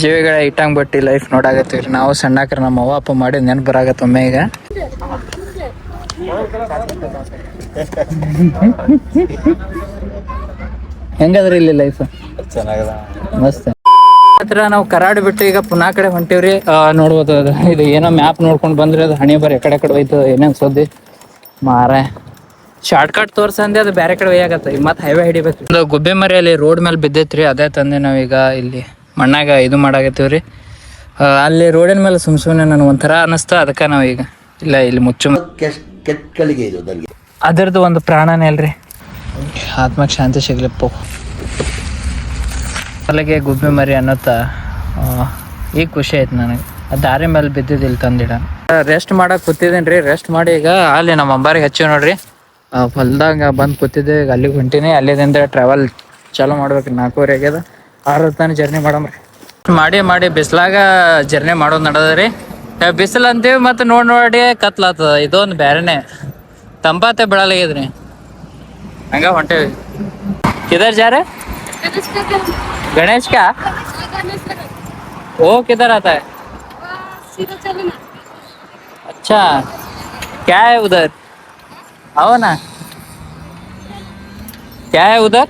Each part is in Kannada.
ಜೀವಿಗಳ ಇಟ್ಟಂಗ್ ಬಟ್ಟಿ ಲೈಫ್ ನೋಡಾಕತ್ತೀವ್ರಿ ನಾವು ಸಣ್ಣಕ್ರ ನಮ್ಮ ಅವ್ವ ಅಪ್ಪ ಮಾಡಿ ನೆನಪು ಬರಾಕತ್ತ ಒಮ್ಮೆ ಈಗ ಹೆಂಗದ್ರಿ ಇಲ್ಲಿ ಲೈಫ್ ಚೆನ್ನಾಗದ ಮಸ್ತ್ ಹತ್ರ ನಾವು ಕರಾಡಿ ಬಿಟ್ಟು ಈಗ ಪುನಃ ಕಡೆ ಹೊಂಟಿವ್ರಿ ನೋಡ್ಬೋದು ಇದು ಏನೋ ಮ್ಯಾಪ್ ನೋಡ್ಕೊಂಡು ಬಂದ್ರೆ ಅದು ಹಣೆ ಬರ ಕಡೆ ಹೋಯ್ತು ಏನೇನ್ ಸೋದಿ ಮಾರ ಶಾರ್ಟ್ ಕಟ್ ತೋರ್ಸಂದೆ ಅದು ಬೇರೆ ಕಡೆ ಒಯ್ಯಾಗತ್ತ ಈಗ ಮತ್ತೆ ಹೈವೇ ಹಿಡಿಬೇಕು ಒಂದು ಗುಬ್ಬೆ ಮರಿಯಲ್ಲಿ ರೋಡ್ ಮೇಲೆ ಬಿದ್ದೈತ್ರಿ ಅದೇ ತಂದೆ ನಾವೀಗ ಇಲ್ಲಿ ಮಣ್ಣಾಗ ಇದು ಮಾಡಾಕತ್ತೀವ್ರಿ ಅಲ್ಲಿ ರೋಡಿನ ಮೇಲೆ ಸುಮ್ನೆ ನನಗೆ ಒಂಥರ ಅನಿಸ್ತು ಅದಕ್ಕೆ ನಾವೀಗ ಇಲ್ಲ ಇಲ್ಲಿ ಕೆಟ್ಟಗಳಿಗೆ ಇದು ಅದರದ್ದು ಒಂದು ಪ್ರಾಣನೇ ಅಲ್ರಿ ಆತ್ಮಕ್ಕೆ ಶಾಂತಿ ಸಿಗ್ಲಿಪ್ಪ ಅಲ್ಲಿಗೆ ಗುಬ್ಬೆ ಮರಿ ಅನ್ನತ್ತ ಈಗ ಖುಷಿ ಆಯ್ತು ನನಗೆ ದಾರಿ ಮೇಲೆ ಬಿದ್ದಿದ್ದಿಲ್ಲ ತಂದಿಡ ರೆಸ್ಟ್ ಮಾಡಕ್ಕೆ ಕೂತಿದ್ದೀನಿ ರೀ ರೆಸ್ಟ್ ಮಾಡಿ ಈಗ ಅಲ್ಲಿ ನಮ್ಮ ಅಂಬಾರಿಗೆ ಹಚ್ಚಿವಿ ನೋಡ್ರಿ ಹೊಲ್ದಾಗ ಬಂದು ಕೂತಿದ್ದೆ ಈಗ ಅಲ್ಲಿಗೆ ಹೊಂಟೀನಿ ಅಲ್ಲಿಂದ ಟ್ರಾವೆಲ್ ಚಾಲೂ ಮಾಡ್ಬೇಕು 4:30 ಆಗ್ಯದ 6 ತಾನೇ ಜರ್ನಿ ಮಾಡಮ್ರಿ ಮಾಡಿ ಬಿಸ್ಲಾಗ ಜರ್ನಿ ಮಾಡೋದು ನಡೆದ್ರಿ ಬಿಸಿಲು ಅಂತೀವಿ ಮತ್ತು ನೋಡಿ ಕತ್ಲಾತದ ಇದೊಂದು ಬೇರೆನೆ ತಂಪಾತೆ ಬಿಡಲಾಗಿದ್ರಿ ಹಂಗ ಹೊಂಟೇವಿ किधर जा रहे गणेश क्या वो किधर आता है अच्छा क्या है उधर आओ ना क्या है उधर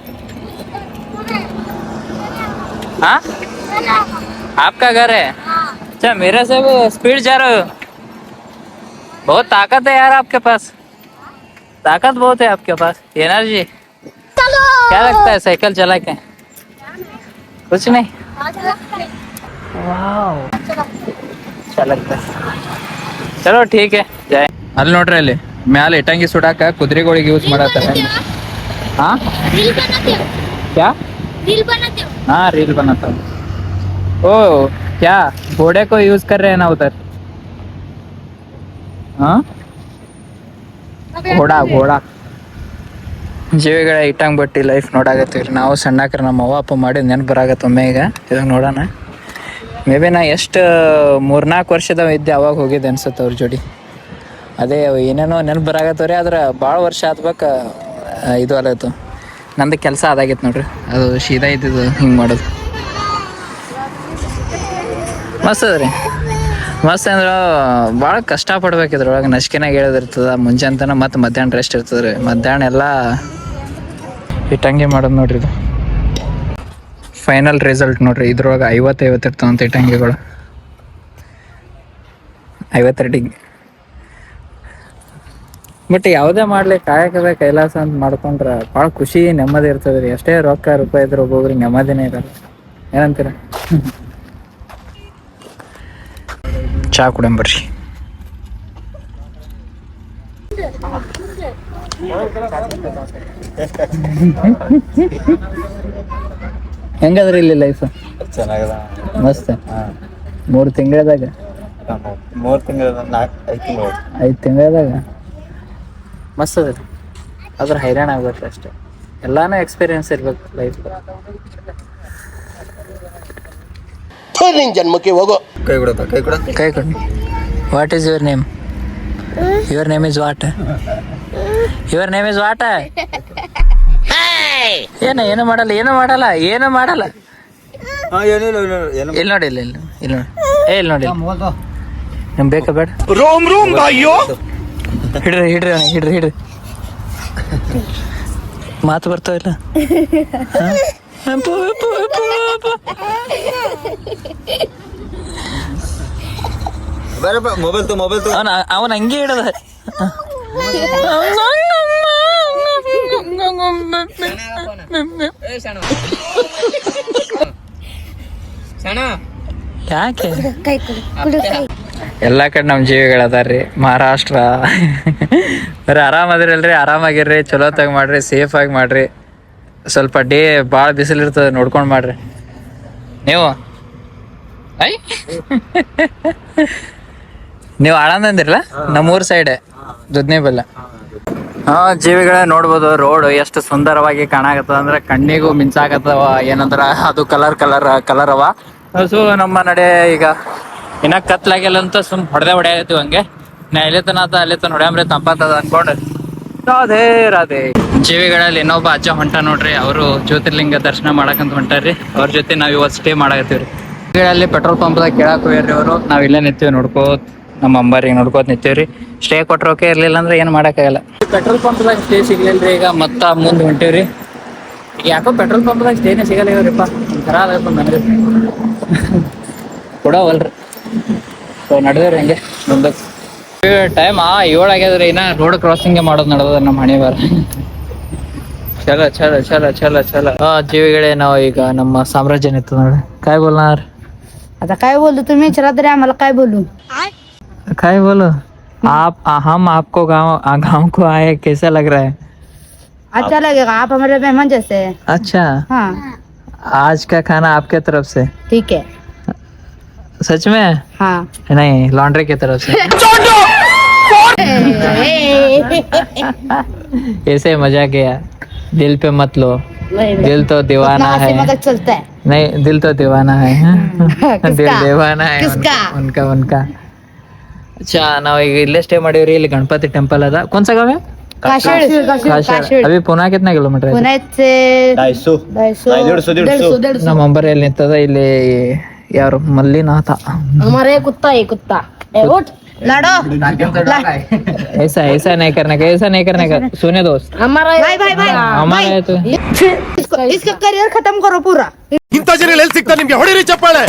हाँ आपका घर है अच्छा मेरे से भी स्पीड जा रहे हो बहुत ताकत है यार आपके पास ताकत बहुत है आपके पास एनर्जी क्या लगता है साइकिल चला के कुछ नहीं वाह अच्छा लगता है चलो ठीक है जाए ಅಲ್ಲಿ ನೋಡ್ರಿ ಅಲ್ಲಿ ಮ್ಯಾಲೆ ಇಟ್ಟಂಗಿ ಸುಡಾಕ ಕುದುರೆಗಳಿಗೆ ಯೂಸ್ ಮಾಡತ್ತಾರೆ हाँ क्या हाँ रील बनाता हूँ ओ क्या घोड़े को यूज कर रहे हैं ना उधर हाँ घोड़ा ಜೀವಿಗಳ ಇಟ್ಟಂಗ್ ಬಟ್ಟಿ ಲೈಫ್ ನೋಡಾಕತ್ತೀವ್ರಿ ನಾವು ಸಣ್ಣಕ್ರ ನಮ್ಮ ಅವ್ವ ಅಪ್ಪ ಮಾಡಿ ನೆನಪು ಬರಾಕತ್ತ ಒಮ್ಮೆ ಈಗ ಇದಾಗ ನೋಡೋಣ ಮೇ ಬಿ ನಾ ಎಷ್ಟು 3-4 ವರ್ಷದವ ಇದ್ದೆ ಅವಾಗ ಹೋಗಿದ್ದೆ ಅನ್ಸುತ್ತೆ ಅವ್ರ ಜೋಡಿ ಅದೇ ಏನೇನೋ ನೆನಪು ಬರಾಕತ್ತವ್ರಿ ಆದ್ರೆ ಭಾಳ ವರ್ಷ ಆದ್ಬೇಕು ಇದು ಅಲ್ಲತ್ತು ನಂದು ಕೆಲಸ ಅದಾಗಿತ್ತು ನೋಡ್ರಿ ಅದು ಸೀದಾ ಇದ್ದಿದ್ದು ಹಿಂಗೆ ಮಾಡೋದು ಮಸ್ತ್ ಅದ ರೀ ಮಸ್ತ್ ಅಂದ್ರೆ ಭಾಳ ಕಷ್ಟಪಡ್ಬೇಕು ಇದ್ರೊಳಗೆ ನಶ್ಕಿನಾಗ ಹೇಳೋದಿರ್ತದ ಮುಂಜಾನೆ ಮತ್ತು ಮಧ್ಯಾಹ್ನ ರೆಸ್ಟ್ ಇರ್ತದೆ ರೀ ಮಧ್ಯಾಹ್ನ ಎಲ್ಲ ಇಟ್ಟಂಗೆ ಮಾಡೋದು ನೋಡ್ರಿ ಇದು ಫೈನಲ್ ರಿಸಲ್ಟ್ ನೋಡ್ರಿ ಇದ್ರೊಳಗೆ 50 ಇರ್ತಾವಂತ ಇಟ್ಟಂಗಿಗಳು 50 ಅಡಿಗೆ ಬಟ್ ಯಾವುದೇ ಮಾಡಲಿ ಕಾಯಕದ ಕೈಲಾಸ ಅಂತ ಮಾಡ್ಕೊಂಡ್ರೆ ಭಾಳ ಖುಷಿ ನೆಮ್ಮದಿ ಇರ್ತದೆ ರೀ ಎಷ್ಟೇ ರೊಕ್ಕ ರೂಪಾಯಿ ಇದ್ರೆ ಒಬ್ಬೊಬ್ರಿಗೆ ನೆಮ್ಮದಿನೇ ಇರಲ್ಲ ಏನಂತೀರ ಚಾ ಕುಡಿಯಂಬರ್ರಿ ಹೆಂಗದ್ರಿ ಇಲ್ಲಿ ಲೈಫ್ ಚೆನ್ನಾಗದ ಮಸ್ತ್ 3 ತಿಂಗಳದಾಗ 5 ತಿಂಗಳದಾಗ ಮಸ್ತ್ ಅದ ರೀ ಅದ್ರ ಹೈರಾಣ ಆಗ್ಬೇಕು ಅಷ್ಟೇ ಎಲ್ಲಾನು ಎಕ್ಸ್ಪೀರಿಯನ್ಸ್ ಇರ್ಬೇಕು ಲೈಫ್ ಜನ್ಮಕ್ಕೆ ಹೋಗೋ ಕೈ ಕೊಡ what is your name your name is what ಏನು ಮಾಡಲ್ಲ ಇಲ್ಲಿ ನೋಡಿ ಇಲ್ಲಿ ನೋಡಿ ನಿಮ್ ಬೇಕಾ ಬೇಡ ಹಿಡ್ರಿ ಮಾತು ಬರ್ತಾವಿಲ್ಲ ಮೊಬೈಲ್ ಅವನ್ ಹಂಗೆ ಹಿಡದ ಯಾಕೆ ಎಲ್ಲಾ ಕಡೆ ನಮ್ ಜೀವಿಗಳು ಅದಾರ್ರಿ ಮಹಾರಾಷ್ಟ್ರ ಬರೀ ಆರಾಮದಿರಲ್ರಿ ಆರಾಮಾಗಿರ್ರಿ ಚಲೋತಾಗ ಮಾಡ್ರಿ ಸೇಫ್ ಆಗಿ ಮಾಡ್ರಿ ಸ್ವಲ್ಪ ಡೇ ಭಾಳ ಬಿಸಿಲು ಇರ್ತದೆ ನೋಡ್ಕೊಂಡು ಮಾಡ್ರಿ ನೀವು ನೀವು ಆಳಂದಂದಿರಲ್ಲ ನಮ್ಮೂರ್ ಸೈಡ್ ದುದ್ನಿ ಬೆಲ್ಲ ಜೀವಿಗಳೇ ನೋಡ್ಬೋದು ರೋಡ್ ಎಷ್ಟು ಸುಂದರವಾಗಿ ಕಾಣಾಕತ್ತದ ಅಂದ್ರೆ ಕಣ್ಣಿಗೂ ಮಿಂಚಾಕತ್ತವ ಏನಂದ್ರ ಅದು ಕಲರ್ ಅವ ಸೊ ನಮ್ಮ ನಡೆ ಈಗ ಇನ್ನ ಕತ್ಲಾಗಿಲ್ಲ ಅಂತ ಸುಮ್ ಹೊಡೆಯತ್ತೀವಿ ಹಂಗೆ ನಾ ಅಲ್ಲಿ ತನ ಹೊಡ್ಯಾಮ್ರೆ ತಂಪತ್ತದ ಅನ್ಕೊಂಡು ರಾಧೇ ಜೀವಿಗಳಲ್ಲಿ ಇನ್ನೊಬ್ಬ ಅಜ್ಜ ಹೊಂಟ ನೋಡ್ರಿ ಅವರು ಜ್ಯೋತಿರ್ಲಿಂಗ ದರ್ಶನ ಮಾಡಕಂತ ಹೊಂಟಾರ್ರಿ ಅವ್ರ ಜೊತೆ ನಾವ್ ಇವತ್ತು ಸ್ಟೇ ಮಾಡಕತ್ತೀವ್ರಿ ಅಲ್ಲಿ ಪೆಟ್ರೋಲ್ ಪಂಪ್ದಾಗ ಕೇಳಕ್ ಹೋಗ್ಯಾರ್ರಿ ಅವರು. ನಾವ್ ಇಲ್ಲೇ ನಿಂತೀವಿ ನೋಡ್ಕೋತ್, ನಮ್ಮ ಅಂಬಾರಿಗೆ ನೋಡ್ಕೋತ ನಿಂತೀವ್ರಿ. ಸ್ಟೇ ಕೊಟ್ರೋಕೆ ಇರ್ಲಿಲ್ಲ ಅಂದ್ರೆ ಏನು ಮಾಡೋಕ್ಕಾಗಲ್ಲ. ಪೆಟ್ರೋಲ್ ಪಂಪ್ದಾಗ ಸ್ಟೇ ಸಿಗ್ಲಿಲ್ರಿ. ಈಗ ಮತ್ತ ಮುಂದೆ ಹೊಂಟೀವ್ರಿ. ಯಾಕೋ ಪೆಟ್ರೋಲ್ ಪಂಪ್ದಾಗ ಸ್ಟೇನೇ ಸಿಗಲ್ಲ ಒಂಥರ ಆಗಪ್ಪ ನನಗೆ ಕೊಡವಲ್ರಿ. ಸೊ ನಡೆದ್ರಿ ಹಂಗೆ ಮುಂದಕ್ಕೆ. ಟೈಮ್ 7 ಆಗ್ಯದ್ರಿ. ಇನ್ನ ರೋಡ್ ಕ್ರಾಸಿಂಗ್ ಮಾಡೋದು ನಡೆದ ನಮ್ಮ ಹಣೆ ಬಾರ. ಚಲ ಚಲ ಚಲ ಚಲ ಚಲ ಜೀವಿಗಳೇ, ನಾವು ಈಗ ನಮ್ಮ ಸಾಮ್ರಾಜ್ಯ ನಿಂತ ನೋಡಿ. काय बोलणार? आता काय बोलू तुम्ही विचारा तरी आम्हाला काय बोलू. काय बोलो आप? हम आपको गाँव को आए, कैसा लग रहा है? अच्छा लगेगा, आप हमारे मेहमान जैसे हैं. अच्छा, हाँ आज का खाना आपके तरफ से? ठीक है. सच में? हाँ नहीं, लॉन्ड्री की तरफ से. ऐसे मजा किया. दिल पे मत लो, दिल तो दीवाना उतना है. हंसी मजाक चलता है. नहीं, दिल तो दीवाना है. दिल किसका? दीवाना है किसका? उनका. अच्छा, ನಾವು ಈಗ ಇಲ್ಲೇ ಸ್ಟೇ ಮಾಡೀವ್ರಿ. ಇಲ್ಲಿ ಗಣಪತಿ ಟೆಂಪಲ್ ಅದ. कौन सा गाँव है? काशीड. काशीड. अभी पुणे कितना किलोमीटर है? पुणे से 250. 150. ನಮ್ಮ ಅಂಬರಿಯಲ್ಲಿ ನಿಂತದ. ಇಲ್ಲಿ ಯಾರು ಮಲ್ಲಿನಾಥ. हमारे कुत्ता है कुत्ता. उठ लड़ो. ऐसा ऐसा नहीं करने का, ऐसा नहीं करने का. सुने दोस्त, हमारा भाई हमारा है तो इसका करियर खत्म करो पूरा. ಇಂಥ ಜನ ಎಲ್ಲಿ ಸಿಗ್ತಾರೆ ನಿಮ್ಗೆ? ಹೊಡಿರಿ ಚಪ್ಪಾಳೆ.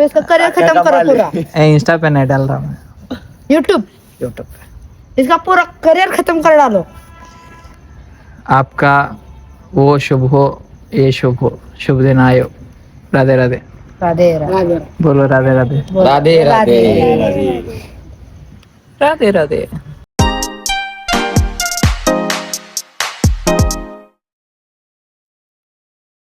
इसका करियर खत्म करो पूरा. इंस्टा पे नहीं डाल रहा मैं, यूट्यूब यूट्यूब पे. इसका पूरा करियर खत्म कर डालो. आपका वो शुभ हो, ये शुभ हो. शुभ दिन आयो. राधे राधे. राधे राधे. बोलो राधे राधे. राधे राधे. राधे राधे.